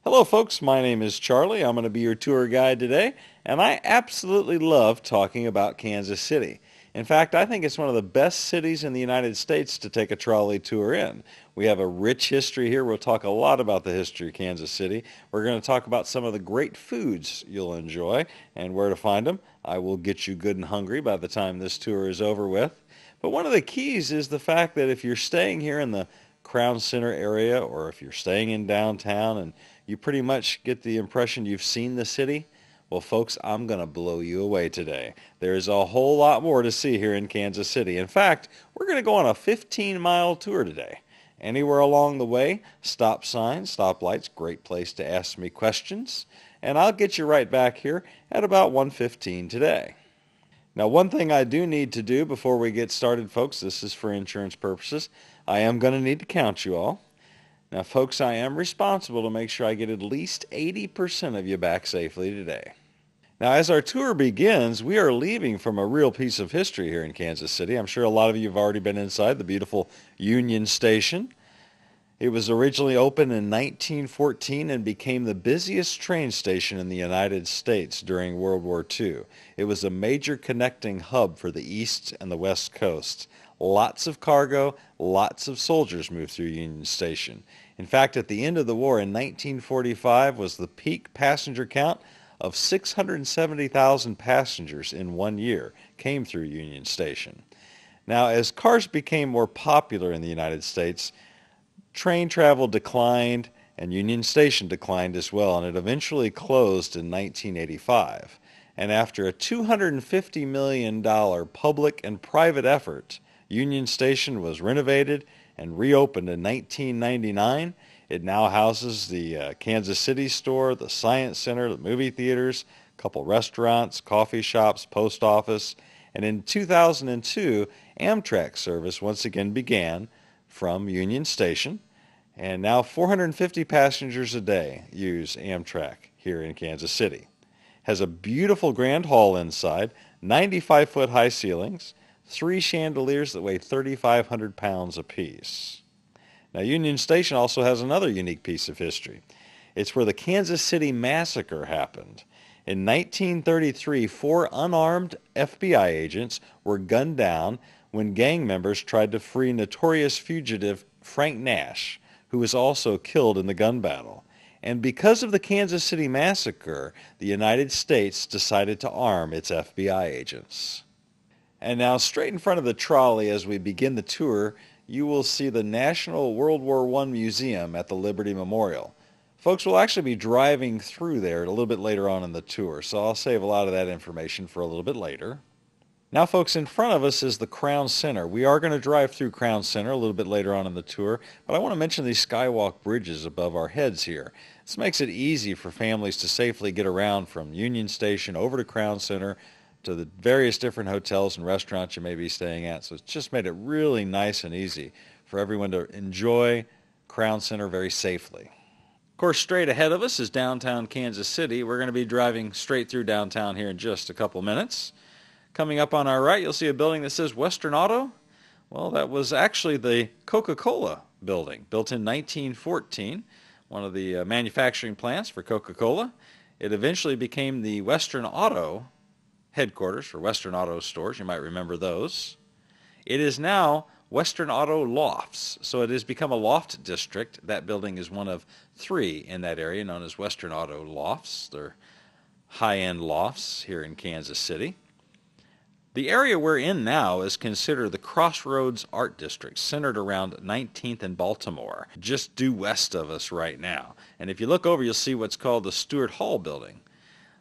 Hello folks, my name is Charlie. I'm going to be your tour guide today, and I absolutely love talking about Kansas City. In fact, I think it's one of the best cities in the United States to take a trolley tour in. We have a rich history here. We'll talk a lot about the history of Kansas City. We're going to talk about some of the great foods you'll enjoy and where to find them. I will get you good and hungry by the time this tour is over with. But one of the keys is the fact that if you're staying here in the Crown Center area, or if you're staying in downtown and you pretty much get the impression you've seen the city, well, folks, I'm going to blow you away today. There's a whole lot more to see here in Kansas City. In fact, we're going to go on a 15-mile tour today. Anywhere along the way, stop signs, stop lights, great place to ask me questions. And I'll get you right back here at about 1:15 today. Now, one thing I do need to do before we get started, folks, this is for insurance purposes, I am going to need to count you all. Now, folks, I am responsible to make sure I get at least 80% of you back safely today. Now, as our tour begins, we are leaving from a real piece of history here in Kansas City. I'm sure a lot of you have already been inside the beautiful Union Station. It was originally opened in 1914 and became the busiest train station in the United States during World War II. It was a major connecting hub for the East and the West Coasts. Lots of cargo, lots of soldiers moved through Union Station. In fact, at the end of the war in 1945 was the peak passenger count of 670,000 passengers in 1 year came through Union Station. Now, as cars became more popular in the United States, train travel declined and Union Station declined as well, and it eventually closed in 1985. And after a $250 million public and private effort, Union Station was renovated and reopened in 1999. It now houses the Kansas City store, the Science Center, the movie theaters, a couple restaurants, coffee shops, post office. And in 2002, Amtrak service once again began from Union Station. And now 450 passengers a day use Amtrak here in Kansas City. Has a beautiful grand hall inside, 95-foot high ceilings, 3 chandeliers that weigh 3,500 pounds apiece. Now, Union Station also has another unique piece of history. It's where the Kansas City Massacre happened. In 1933, 4 unarmed FBI agents were gunned down when gang members tried to free notorious fugitive Frank Nash, who was also killed in the gun battle. And because of the Kansas City Massacre, the United States decided to arm its FBI agents. And now, straight in front of the trolley as we begin the tour, you will see the National World War I Museum at the Liberty Memorial. Folks, we'll actually be driving through there a little bit later on in the tour, so I'll save a lot of that information for a little bit later. Now, folks, in front of us is the Crown Center. We are going to drive through Crown Center a little bit later on in the tour, but I want to mention these skywalk bridges above our heads here. This makes it easy for families to safely get around from Union Station over to Crown Center to the various different hotels and restaurants you may be staying at. So it's just made it really nice and easy for everyone to enjoy Crown Center very safely. Of course, straight ahead of us is downtown Kansas City. We're going to be driving straight through downtown here in just a couple minutes. Coming up on our right, you'll see a building that says Western Auto. Well, that was actually the Coca-Cola building, built in 1914, one of the manufacturing plants for Coca-Cola. It eventually became the Western Auto headquarters for Western Auto stores. You might remember those. It is now Western Auto Lofts, so it has become a loft district. That building is one of 3 in that area known as Western Auto Lofts. They're high-end lofts here in Kansas City. The area we're in now is considered the Crossroads Art District, centered around 19th and Baltimore, just due west of us right now. And if you look over, you'll see what's called the Stewart Hall Building.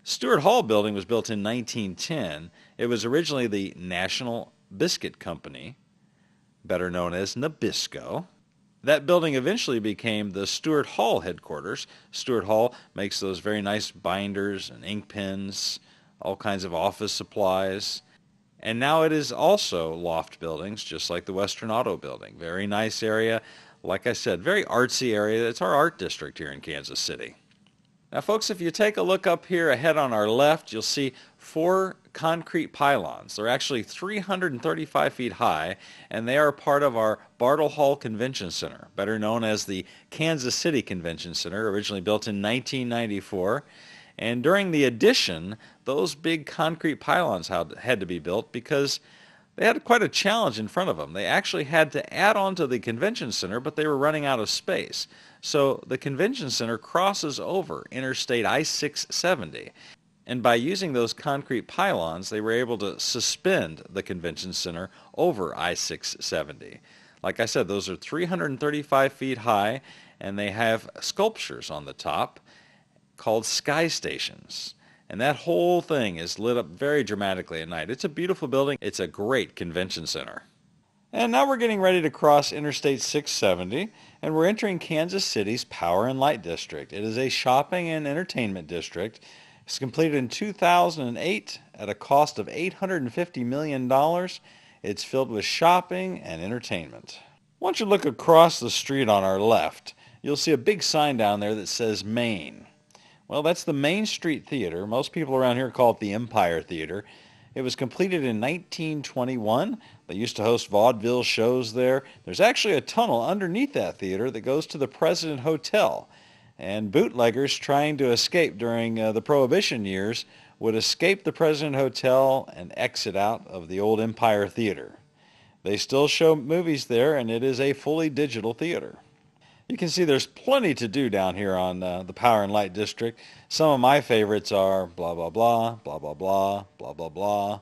Stewart Hall Building was built in 1910. It was originally the National Biscuit Company, better known as Nabisco. That building eventually became the Stewart Hall headquarters. Stewart Hall makes those very nice binders and ink pens, all kinds of office supplies. And now it is also loft buildings, just like the Western Auto Building. Very nice area. Like I said, very artsy area. It's our art district here in Kansas City. Now, folks, if you take a look up here ahead on our left, you'll see 4 concrete pylons. They're actually 335 feet high, and they are part of our Bartle Hall Convention Center, better known as the Kansas City Convention Center, originally built in 1994. And during the addition, those big concrete pylons had to be built because they had quite a challenge in front of them. They actually had to add on to the convention center, but they were running out of space. So the convention center crosses over Interstate I-670. And by using those concrete pylons, they were able to suspend the convention center over I-670. Like I said, those are 335 feet high, and they have sculptures on the top called sky stations. And that whole thing is lit up very dramatically at night. It's a beautiful building. It's a great convention center. And now we're getting ready to cross Interstate 670, and we're entering Kansas City's Power and Light District. It is a shopping and entertainment district. It's completed in 2008 at a cost of $850 million. It's filled with shopping and entertainment. Once you look across the street on our left, you'll see a big sign down there that says Main. Well, that's the Main Street Theater. Most people around here call it the Empire Theater. It was completed in 1921. They used to host vaudeville shows there. There's actually a tunnel underneath that theater that goes to the President Hotel. And bootleggers trying to escape during the Prohibition years would escape the President Hotel and exit out of the old Empire Theater. They still show movies there, and it is a fully digital theater. You can see there's plenty to do down here on the Power and Light District. Some of my favorites are blah, blah, blah, blah, blah, blah, blah, blah, blah.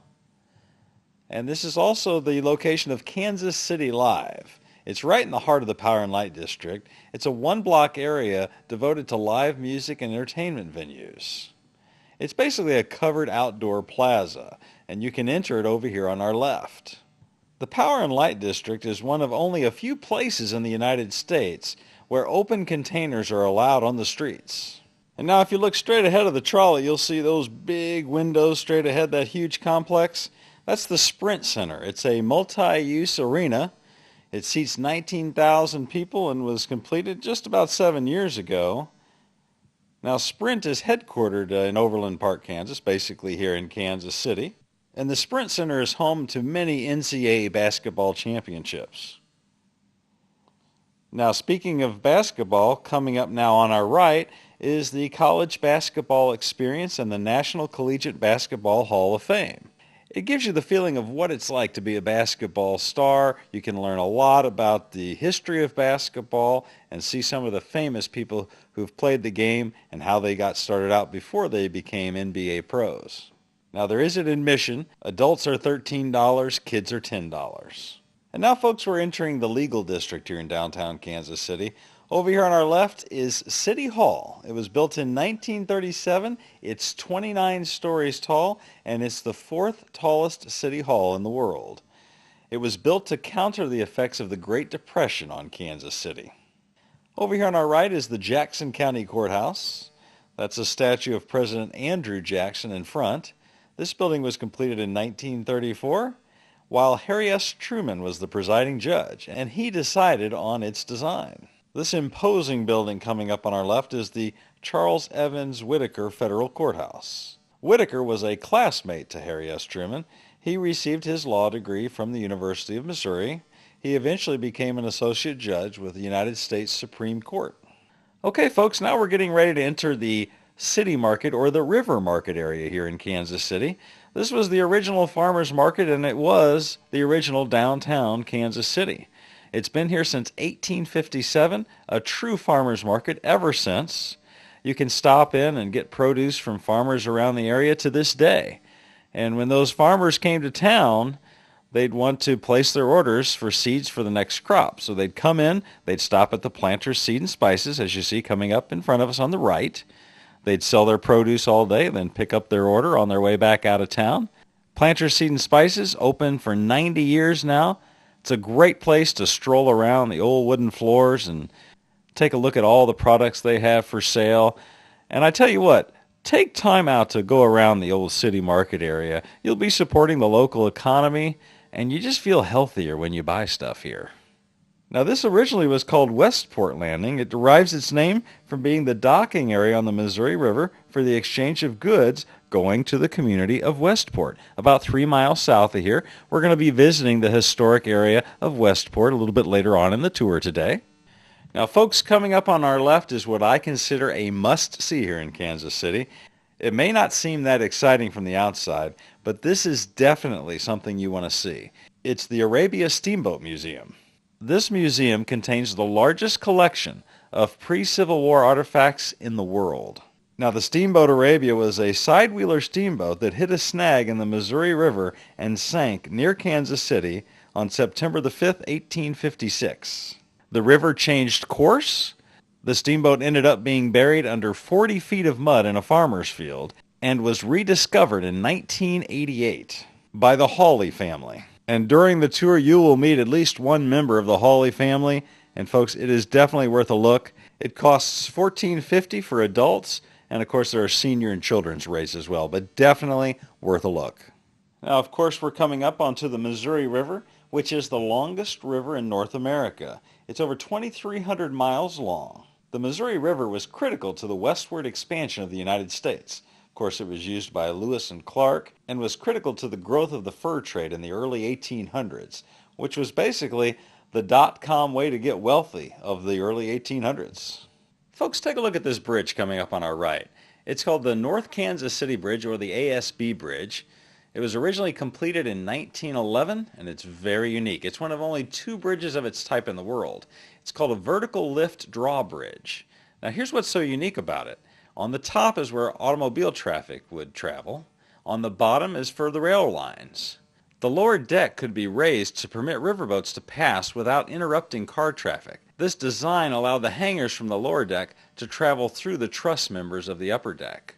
And this is also the location of Kansas City Live. It's right in the heart of the Power and Light District. It's a one-block area devoted to live music and entertainment venues. It's basically a covered outdoor plaza, and you can enter it over here on our left. The Power and Light District is one of only a few places in the United States where open containers are allowed on the streets. And now if you look straight ahead of the trolley, you'll see those big windows straight ahead, that huge complex. That's the Sprint Center. It's a multi-use arena. It seats 19,000 people and was completed just about 7 years ago. Now, Sprint is headquartered in Overland Park, Kansas, basically here in Kansas City. And the Sprint Center is home to many NCAA basketball championships. Now, speaking of basketball, coming up now on our right is the College Basketball Experience and the National Collegiate Basketball Hall of Fame. It gives you the feeling of what it's like to be a basketball star. You can learn a lot about the history of basketball and see some of the famous people who've played the game and how they got started out before they became NBA pros. Now, there is an admission. Adults are $13, kids are $10. And now, folks, we're entering the legal district here in downtown Kansas City. Over here on our left is City Hall. It was built in 1937. It's 29 stories tall, and it's the fourth tallest city hall in the world. It was built to counter the effects of the Great Depression on Kansas City. Over here on our right is the Jackson County Courthouse. That's a statue of President Andrew Jackson in front. This building was completed in 1934, while Harry S. Truman was the presiding judge, and he decided on its design. This imposing building coming up on our left is the Charles Evans Whitaker Federal Courthouse. Whitaker was a classmate to Harry S. Truman. He received his law degree from the University of Missouri. He eventually became an associate judge with the United States Supreme Court. Okay, folks, now we're getting ready to enter the City Market, or the River Market area here in Kansas City. This was the original farmers market, and it was the original downtown Kansas City. It's been here since 1857, a true farmers market ever since. You can stop in and get produce from farmers around the area to this day. And when those farmers came to town, they'd want to place their orders for seeds for the next crop. So they'd come in, they'd stop at the Planter's Seed and Spices, as you see coming up in front of us on the right. They'd sell their produce all day, then pick up their order on their way back out of town. Planter's Seed and Spices, open for 90 years now. It's a great place to stroll around the old wooden floors and take a look at all the products they have for sale. And I tell you what, take time out to go around the old city market area. You'll be supporting the local economy, and you just feel healthier when you buy stuff here. Now, this originally was called Westport Landing. It derives its name from being the docking area on the Missouri River for the exchange of goods going to the community of Westport. About 3 miles south of here, we're going to be visiting the historic area of Westport a little bit later on in the tour today. Now, folks, coming up on our left is what I consider a must-see here in Kansas City. It may not seem that exciting from the outside, but this is definitely something you want to see. It's the Arabia Steamboat Museum. This museum contains the largest collection of pre-Civil War artifacts in the world. Now, the steamboat Arabia was a side-wheeler steamboat that hit a snag in the Missouri River and sank near Kansas City on September the 5th, 1856. The river changed course. The steamboat ended up being buried under 40 feet of mud in a farmer's field and was rediscovered in 1988 by the Hawley family. And during the tour, you will meet at least one member of the Hawley family. And folks, it is definitely worth a look. It costs $14.50 for adults. And of course, there are senior and children's rates as well, but definitely worth a look. Now, of course, we're coming up onto the Missouri River, which is the longest river in North America. It's over 2,300 miles long. The Missouri River was critical to the westward expansion of the United States. Of course, it was used by Lewis and Clark and was critical to the growth of the fur trade in the early 1800s, which was basically the dot-com way to get wealthy of the early 1800s. Folks, take a look at this bridge coming up on our right. It's called the North Kansas City Bridge, or the ASB Bridge. It was originally completed in 1911, and it's very unique. It's one of only 2 bridges of its type in the world. It's called a vertical lift drawbridge. Now, here's what's so unique about it. On the top is where automobile traffic would travel. On the bottom is for the rail lines. The lower deck could be raised to permit riverboats to pass without interrupting car traffic. This design allowed the hangars from the lower deck to travel through the truss members of the upper deck.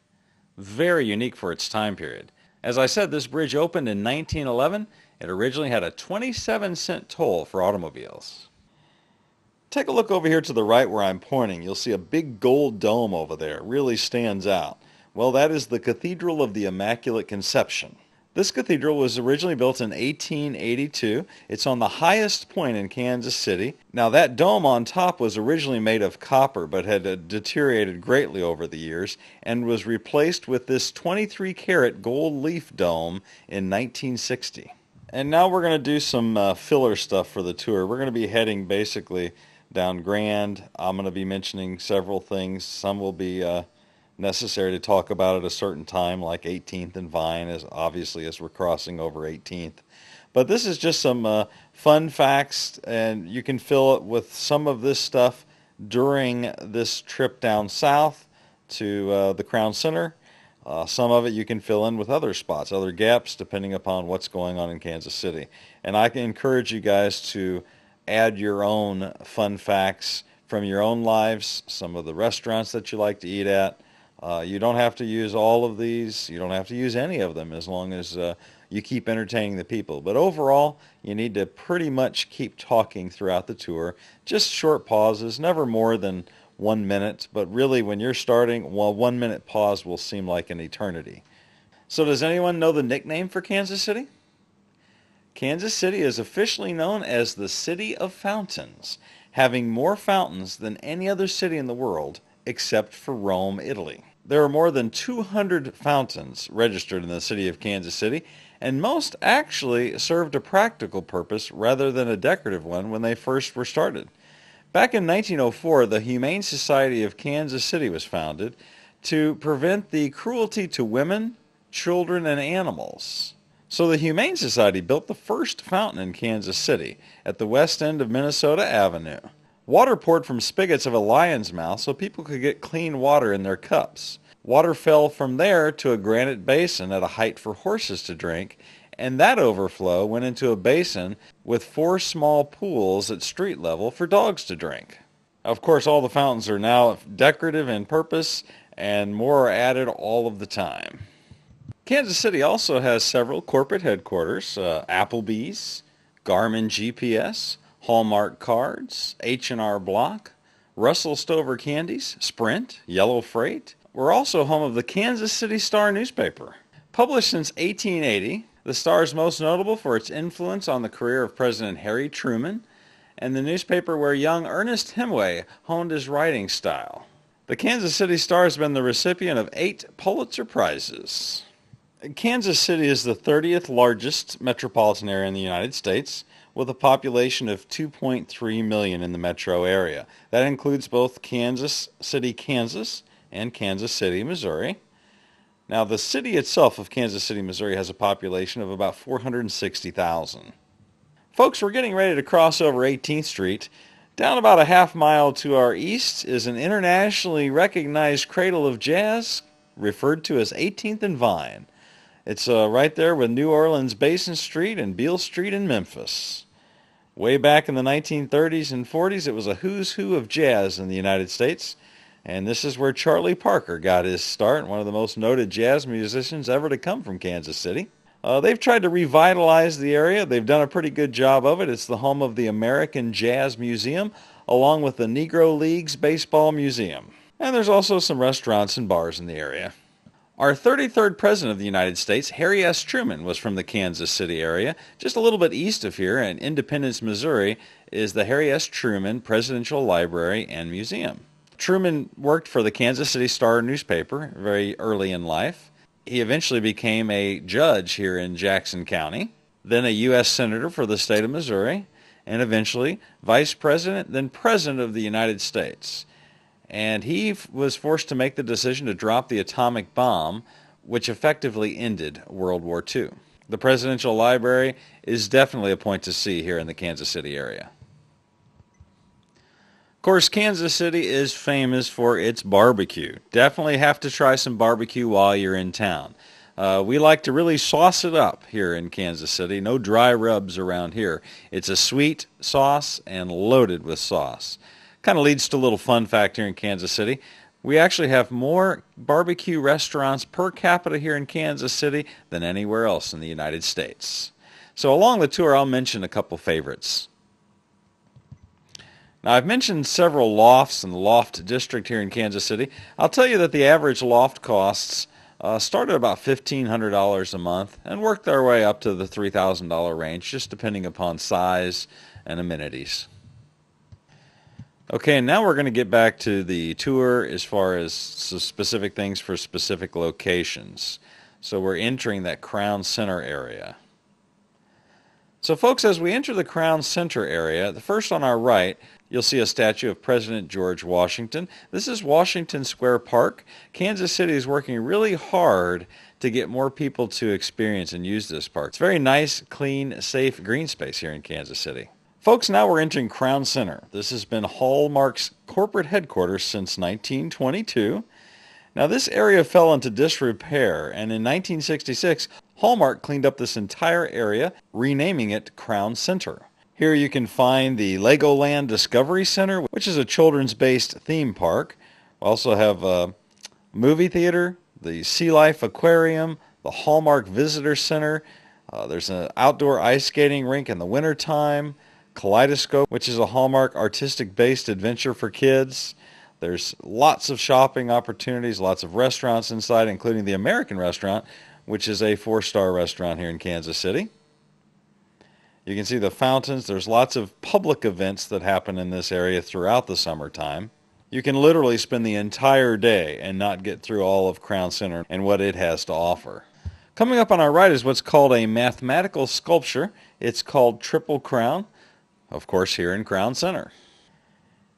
Very unique for its time period. As I said, this bridge opened in 1911. It originally had a 27-cent toll for automobiles. Take a look over here to the right where I'm pointing. You'll see a big gold dome over there. It really stands out. Well, that is the Cathedral of the Immaculate Conception. This cathedral was originally built in 1882. It's on the highest point in Kansas City. Now, that dome on top was originally made of copper but had deteriorated greatly over the years and was replaced with this 23-karat gold leaf dome in 1960. And now we're going to do some filler stuff for the tour. We're going to be heading basically down Grand. I'm going to be mentioning several things. Some will be necessary to talk about at a certain time, like 18th and Vine, as obviously as we're crossing over 18th. But this is just some fun facts, and you can fill it with some of this stuff during this trip down south to the Crown Center. Some of it you can fill in with other spots, other gaps, depending upon what's going on in Kansas City. And I can encourage you guys to add your own fun facts from your own lives, some of the restaurants that you like to eat at. You don't have to use all of these. You don't have to use any of them as long as you keep entertaining the people. But overall, you need to pretty much keep talking throughout the tour. Just short pauses, never more than 1 minute. But really, when you're starting, well, 1 minute pause will seem like an eternity. So does anyone know the nickname for Kansas City? Kansas City is officially known as the City of Fountains, having more fountains than any other city in the world except for Rome, Italy. There are more than 200 fountains registered in the city of Kansas City, and most actually served a practical purpose rather than a decorative one when they first were started. Back in 1904, the Humane Society of Kansas City was founded to prevent the cruelty to women, children, and animals. So the Humane Society built the first fountain in Kansas City at the west end of Minnesota Avenue. Water poured from spigots of a lion's mouth so people could get clean water in their cups. Water fell from there to a granite basin at a height for horses to drink, and that overflow went into a basin with 4 small pools at street level for dogs to drink. Of course, all the fountains are now decorative in purpose, and more are added all of the time. Kansas City also has several corporate headquarters, Applebee's, Garmin GPS, Hallmark Cards, H&R Block, Russell Stover Candies, Sprint, Yellow Freight. We're also home of the Kansas City Star newspaper. Published since 1880, the Star is most notable for its influence on the career of President Harry Truman, and the newspaper where young Ernest Hemingway honed his writing style. The Kansas City Star has been the recipient of 8 Pulitzer Prizes. Kansas City is the 30th largest metropolitan area in the United States, with a population of 2.3 million in the metro area. That includes both Kansas City, Kansas, and Kansas City, Missouri. Now, the city itself of Kansas City, Missouri has a population of about 460,000. Folks, we're getting ready to cross over 18th Street. Down about a half mile to our east is an internationally recognized cradle of jazz referred to as 18th and Vine. It's right there with New Orleans Basin Street and Beale Street in Memphis. Way back in the 1930s and 40s, it was a who's who of jazz in the United States. And this is where Charlie Parker got his start, one of the most noted jazz musicians ever to come from Kansas City. They've tried to revitalize the area. They've done a pretty good job of it. It's the home of the American Jazz Museum, along with the Negro Leagues Baseball Museum. And there's also some restaurants and bars in the area. Our 33rd President of the United States, Harry S. Truman, was from the Kansas City area. Just a little bit east of here in Independence, Missouri, is the Harry S. Truman Presidential Library and Museum. Truman worked for the Kansas City Star newspaper very early in life. He eventually became a judge here in Jackson County, then a U.S. Senator for the state of Missouri, and eventually Vice President, then President of the United States. And he was forced to make the decision to drop the atomic bomb, which effectively ended World War II. The Presidential Library is definitely a point to see here in the Kansas City area. Of course, Kansas City is famous for its barbecue. Definitely have to try some barbecue while you're in town. We like to really sauce it up here in Kansas City. No dry rubs around here. It's a sweet sauce and loaded with sauce. Kind of leads to a little fun fact here in Kansas City. We actually have more barbecue restaurants per capita here in Kansas City than anywhere else in the United States. So along the tour, I'll mention a couple favorites. Now, I've mentioned several lofts in the loft district here in Kansas City. I'll tell you that the average loft costs start at about $1,500 a month and work their way up to the $3,000 range, just depending upon size and amenities. Okay, and now we're going to get back to the tour as far as specific things for specific locations. So we're entering that Crown Center area. So folks, as we enter the Crown Center area, the first on our right, you'll see a statue of President George Washington. This is Washington Square Park. Kansas City is working really hard to get more people to experience and use this park. It's a very nice, clean, safe green space here in Kansas City. Folks, now we're entering Crown Center. This has been Hallmark's corporate headquarters since 1922. Now, this area fell into disrepair, and in 1966, Hallmark cleaned up this entire area, renaming it Crown Center. Here you can find the Legoland Discovery Center, which is a children's-based theme park. We also have a movie theater, the Sea Life Aquarium, the Hallmark Visitor Center. There's an outdoor ice skating rink in the wintertime. Kaleidoscope, which is a Hallmark artistic-based adventure for kids. There's lots of shopping opportunities, lots of restaurants inside, including the American Restaurant, which is a 4-star restaurant here in Kansas City. You can see the fountains. There's lots of public events that happen in this area throughout the summertime. You can literally spend the entire day and not get through all of Crown Center and what it has to offer. Coming up on our right is what's called a mathematical sculpture. It's called Triple Crown, of course, here in Crown Center.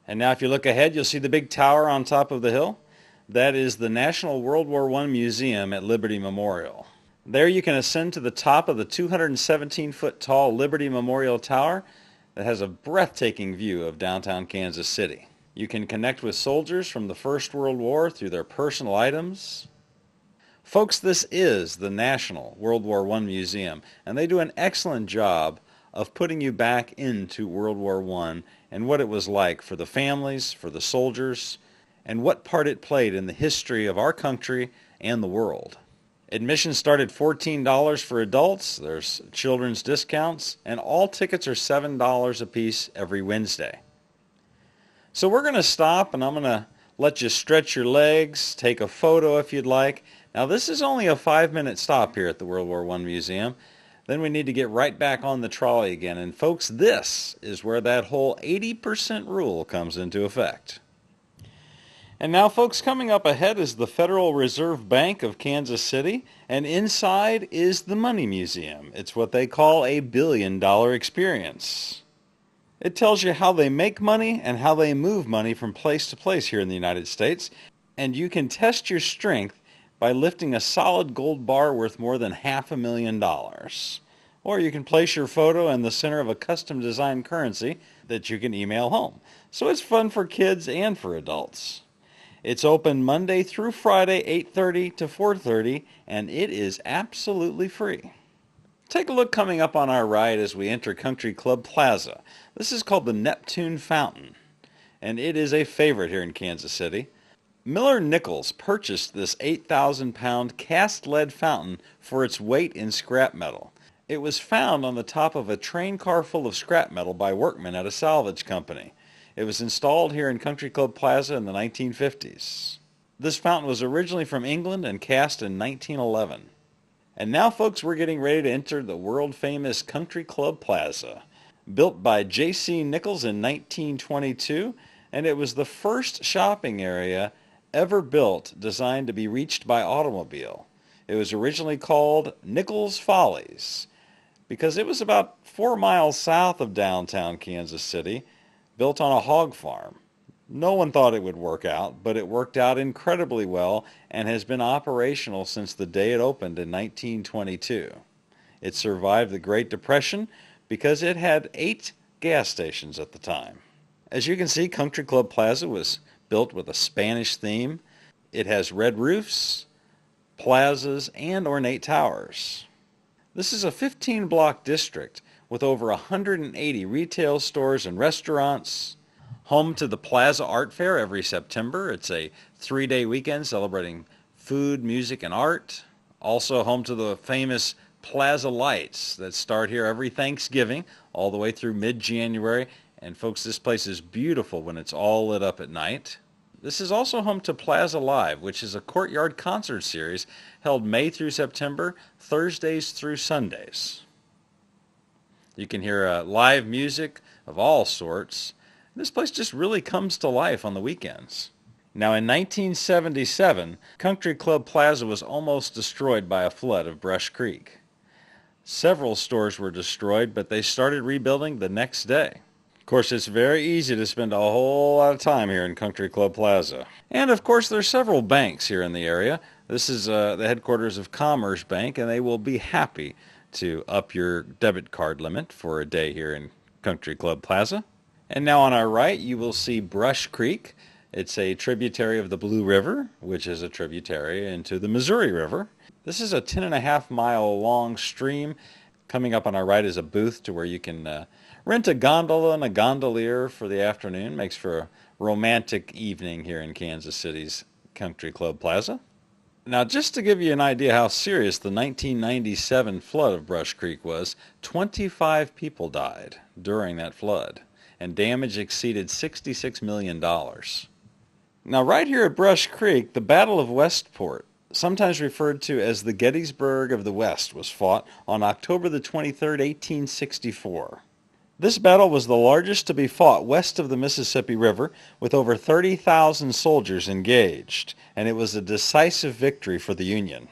And now if you look ahead, you'll see the big tower on top of the hill. That is the National World War I Museum at Liberty Memorial. There you can ascend to the top of the 217-foot tall Liberty Memorial Tower that has a breathtaking view of downtown Kansas City. You can connect with soldiers from the First World War through their personal items. Folks, this is the National World War I Museum, and they do an excellent job of putting you back into World War I and what it was like for the families, for the soldiers, and what part it played in the history of our country and the world. Admission started $14 for adults. There's children's discounts, and all tickets are $7 a piece every Wednesday. So we're going to stop, and I'm going to let you stretch your legs, take a photo if you'd like. Now, this is only a 5-minute stop here at the World War I Museum. Then we need to get right back on the trolley again. And folks, this is where that whole 80% rule comes into effect. And now, folks, coming up ahead is the Federal Reserve Bank of Kansas City, and inside is the Money Museum. It's what they call a billion-dollar experience. It tells you how they make money and how they move money from place to place here in the United States, and you can test your strength by lifting a solid gold bar worth more than $500,000. Or you can place your photo in the center of a custom-designed currency that you can email home. So it's fun for kids and for adults. It's open Monday through Friday, 8:30 to 4:30, and it is absolutely free. Take a look coming up on our right as we enter Country Club Plaza. This is called the Neptune Fountain, and it is a favorite here in Kansas City. Miller Nichols purchased this 8,000-pound cast lead fountain for its weight in scrap metal. It was found on the top of a train car full of scrap metal by workmen at a salvage company. It was installed here in Country Club Plaza in the 1950s. This fountain was originally from England and cast in 1911. And now, folks, we're getting ready to enter the world-famous Country Club Plaza. Built by J.C. Nichols in 1922, and it was the first shopping area ever built designed to be reached by automobile. It was originally called Nichols Follies because it was about 4 miles south of downtown Kansas City, built on a hog farm. No one thought it would work out, but it worked out incredibly well and has been operational since the day it opened in 1922. It survived the Great Depression because it had 8 gas stations at the time. As you can see, Country Club Plaza was built with a Spanish theme. It has red roofs, plazas, and ornate towers. This is a 15-block district with over 180 retail stores and restaurants. Home to the Plaza Art Fair every September. It's a 3-day weekend celebrating food, music, and art. Also home to the famous Plaza Lights that start here every Thanksgiving all the way through mid-January. And folks, this place is beautiful when it's all lit up at night. This is also home to Plaza Live, which is a courtyard concert series held May through September, Thursdays through Sundays. You can hear live music of all sorts. This place just really comes to life on the weekends. Now, in 1977, Country Club Plaza was almost destroyed by a flood of Brush Creek. Several stores were destroyed, but they started rebuilding the next day. Of course, it's very easy to spend a whole lot of time here in Country Club Plaza. And of course, there's several banks here in the area. This is the headquarters of Commerce Bank, and they will be happy to up your debit card limit for a day here in Country Club Plaza. And now on our right, you will see Brush Creek. It's a tributary of the Blue River, which is a tributary into the Missouri River. This is a 10.5-mile long stream. Coming up on our right is a booth to where you can rent a gondola and a gondolier for the afternoon. Makes for a romantic evening here in Kansas City's Country Club Plaza. Now, just to give you an idea how serious the 1997 flood of Brush Creek was, 25 people died during that flood, and damage exceeded $66 million. Now, right here at Brush Creek, the Battle of Westport, sometimes referred to as the Gettysburg of the West, was fought on October the 23rd, 1864. This battle was the largest to be fought west of the Mississippi River, with over 30,000 soldiers engaged, and it was a decisive victory for the Union.